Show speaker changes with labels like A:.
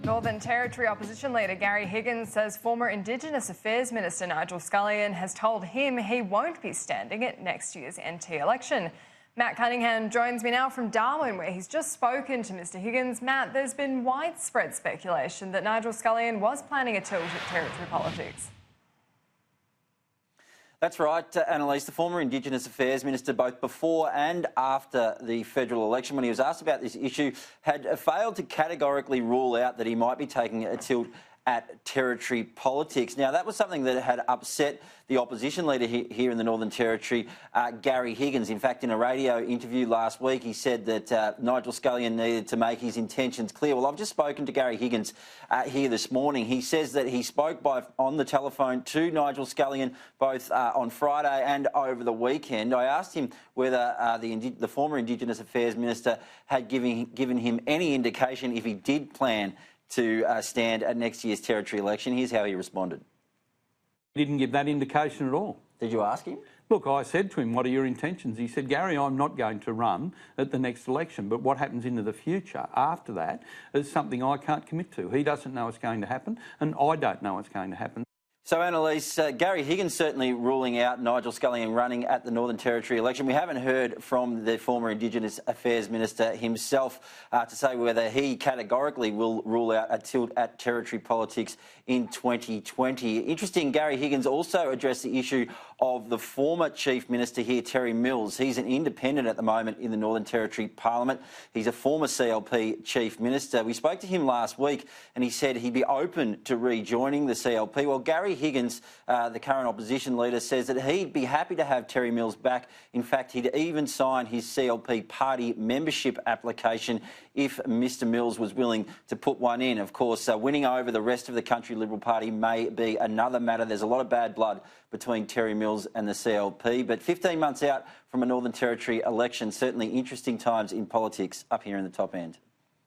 A: Northern Territory opposition leader Gary Higgins says former Indigenous Affairs Minister Nigel Scullion has told him he won't be standing at next year's NT election. Matt Cunningham joins me now from Darwin, where he's just spoken to Mr Higgins. Matt, there's been widespread speculation that Nigel Scullion was planning a tilt at territory politics.
B: That's right, Annalise. The former Indigenous Affairs Minister, both before and after the federal election, when he was asked about this issue, had failed to categorically rule out that he might be taking a tilt at territory politics. Now, that was something that had upset the opposition leader here in the Northern Territory, Gary Higgins. In fact, in a radio interview last week, he said that Nigel Scullion needed to make his intentions clear. Well, I've just spoken to Gary Higgins here this morning. He says that he spoke on the telephone to Nigel Scullion both on Friday and over the weekend. I asked him whether the former Indigenous Affairs Minister had given him any indication if he did plan to stand at next year's territory election. Here's how he responded.
C: He didn't give that indication at all.
B: Did you ask him?
C: Look, I said to him, what are your intentions? He said, Gary, I'm not going to run at the next election, but what happens into the future after that is something I can't commit to. He doesn't know what's going to happen, and I don't know what's going to happen.
B: So, Annalise, Gary Higgins certainly ruling out Nigel Scullion running at the Northern Territory election. We haven't heard from the former Indigenous Affairs Minister himself to say whether he categorically will rule out a tilt at territory politics in 2020. Interesting, Gary Higgins also addressed the issue of the former Chief Minister here, Terry Mills. He's an independent at the moment in the Northern Territory Parliament. He's a former CLP Chief Minister. We spoke to him last week and he said he'd be open to rejoining the CLP. Well, Gary Higgins, the current opposition leader, says that he'd be happy to have Terry Mills back. In fact, he'd even sign his CLP party membership application if Mr Mills was willing to put one in. Of course, winning over the rest of the Country Liberal Party may be another matter. There's a lot of bad blood between Terry Mills and the CLP. But 15 months out from a Northern Territory election, certainly interesting times in politics up here in the top end.